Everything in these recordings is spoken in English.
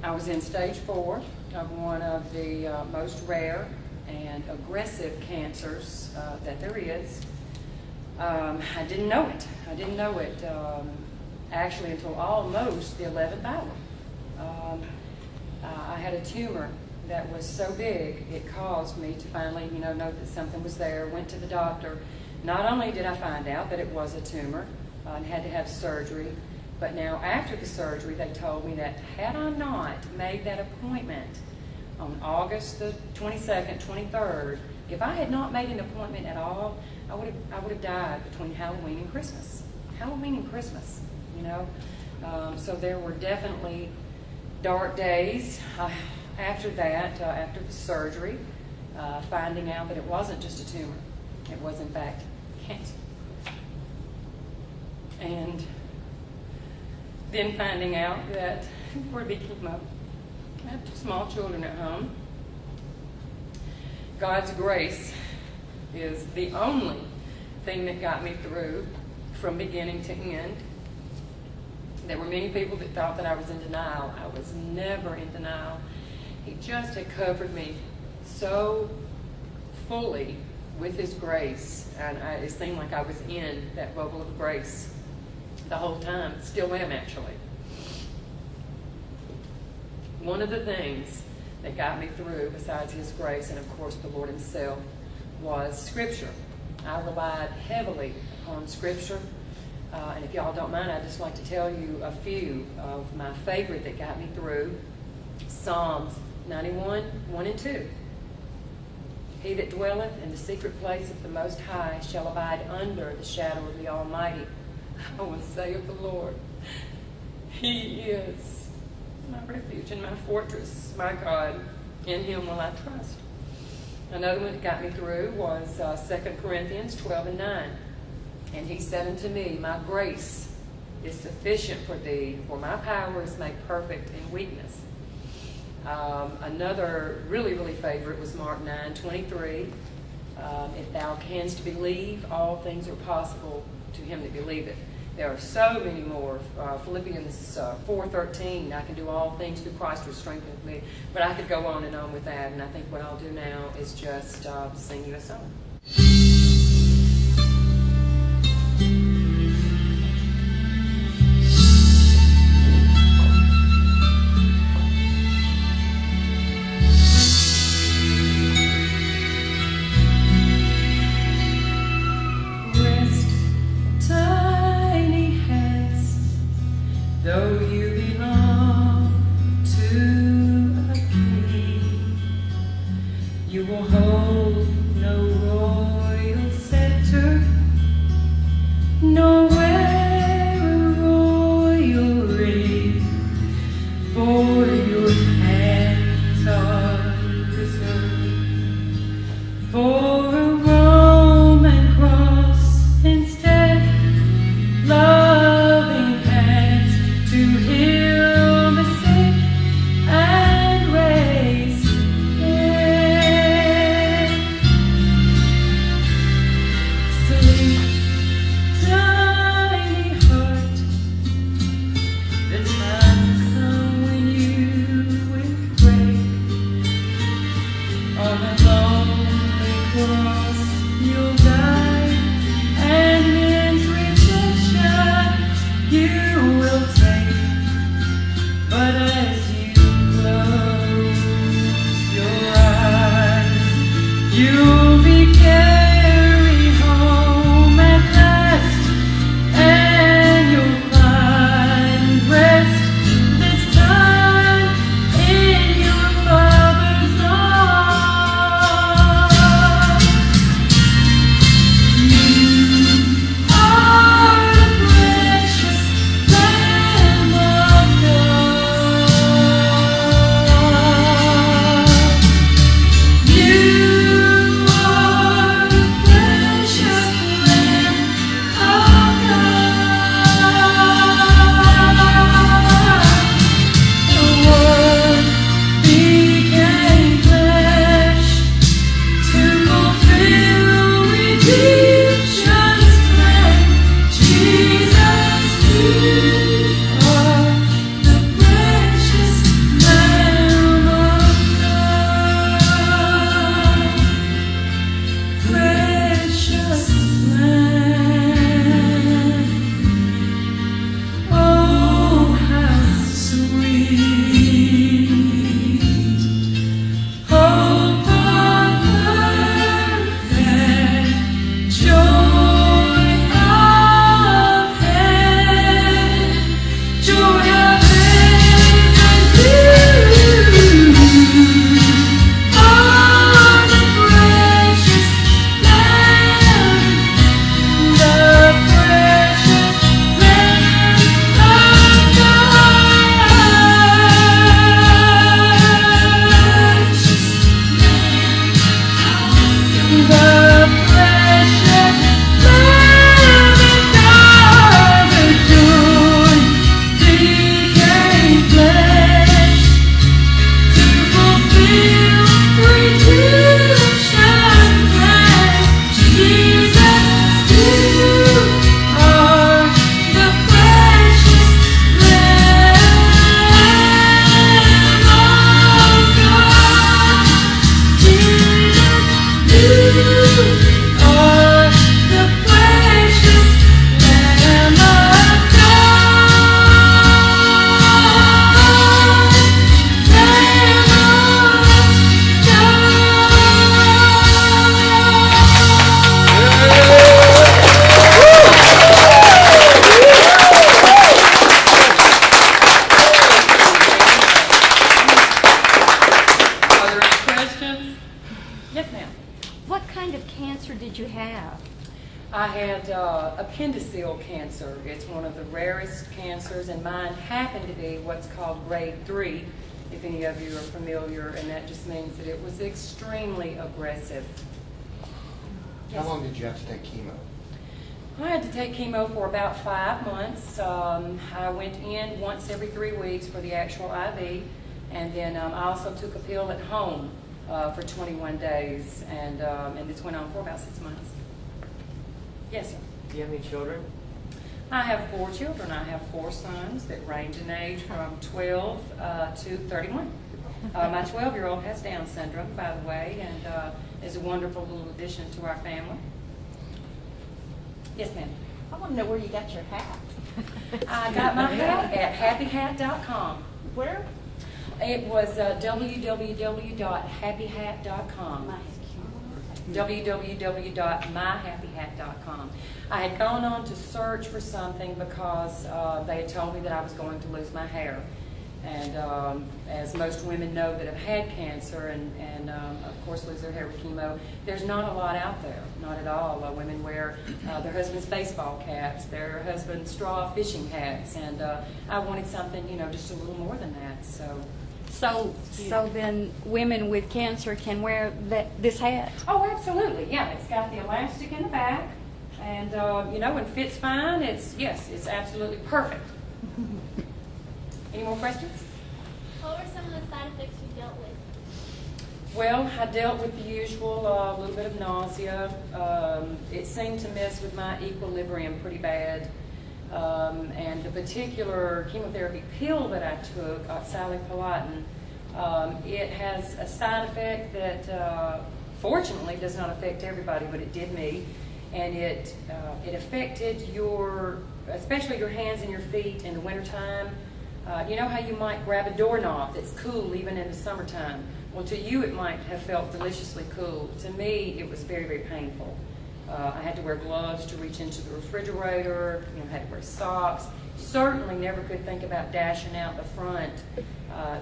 I was in stage 4 of one of the most rare and aggressive cancers that there is. I didn't know it. I didn't know it actually until almost the 11th hour. I had a tumor that was so big it caused me to finally, know that something was there. Went to the doctor. Not only did I find out that it was a tumor and had to have surgery, but now after the surgery they told me that had I not made that appointment on August the 22nd, 23rd, if I had not made an appointment at all, I would have died between Halloween and Christmas. Halloween and Christmas, So there were definitely dark days after that, after the surgery, finding out that it wasn't just a tumor. It was, in fact, cancer. And then finding out that before it became chemo, I have 2 small children at home. God's grace is the only thing that got me through from beginning to end. There were many people that thought that I was in denial. I was never in denial. He just had covered me so fully with His grace, and it seemed like I was in that bubble of grace the whole time. Still am, actually. One of the things that got me through, besides His grace and, of course, the Lord Himself, was Scripture. I relied heavily on Scripture. And if y'all don't mind, I'd just like to tell you a few of my favorite that got me through. Psalms 91, 1 and 2. He that dwelleth in the secret place of the Most High shall abide under the shadow of the Almighty. I will say of the Lord, He is my refuge and my fortress, my God. In Him will I trust. Another one that got me through was 2 Corinthians 12 and 9. And He said unto me, my grace is sufficient for thee, for my power is made perfect in weakness. Another really, really favorite was Mark 9:23. If thou canst believe, all things are possible to him that believeth. There are so many more. Philippians 4:13, I can do all things through Christ who strengthens me. But I could go on and on with that, and I think what I'll do now is just sing you a song. Though you belong to a king, you will hold no royal scepter, nor wear a royal ring, for your hands are reserved for a Roman cross instead. Loving hands to heal the sick and raise dead. Sleep, tiny heart, the time will come when you will break. On a lonely cross you'll die, and men's rejection you will take. But as you close your eyes, you'll be carried home at last, and you'll find rest this time in your Father's arms. are the precious Lamb of God, Lamb Are there any questions? Yes, ma'am. What kind of cancer did you have? I had appendiceal cancer. It's one of the rarest cancers, and mine happened to be what's called grade 3, if any of you are familiar, and that just means that it was extremely aggressive. How long did you have to take chemo? I had to take chemo for about 5 months. I went in once every 3 weeks for the actual IV, and then I also took a pill at home for 21 days, and this went on for about 6 months. Yes, sir. Do you have any children? I have 4 children. I have 4 sons that range in age from 12 to 31. My 12-year-old has Down syndrome, by the way, and is a wonderful little addition to our family. Yes, ma'am. I want to know where you got your hat. I got my hat at happyhat.com. Where? It was www.happyhat.com. www.myhappyhat.com. I had gone on to search for something because they had told me that I was going to lose my hair. And as most women know that have had cancer and of course lose their hair with chemo, there's not a lot out there, not at all. Women wear their husband's baseball caps, their husband's straw fishing hats, and I wanted something, just a little more than that. So then women with cancer can wear this hat? Oh, absolutely, yeah. It's got the elastic in the back, and and fits fine. It's absolutely perfect. Any more questions? What were some of the side effects you dealt with? Well, I dealt with the usual, a little bit of nausea. It seemed to mess with my equilibrium pretty bad. And the particular chemotherapy pill that I took, oxaliplatin, it has a side effect that fortunately does not affect everybody, but it did me. And it affected especially your hands and your feet in the wintertime. You know how you might grab a doorknob that's cool even in the summertime? Well, to you it might have felt deliciously cool. To me, it was very, very painful. I had to wear gloves to reach into the refrigerator, had to wear socks. Certainly never could think about dashing out the front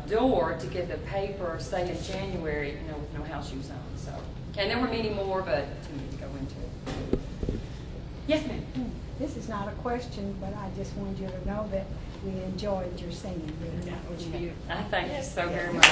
door to get the paper, say in January, with no house shoes on. So, and there were many more, but too many to go into. Yes, ma'am. This is not a question, but I just wanted you to know that we enjoyed your singing. I thank you so very much.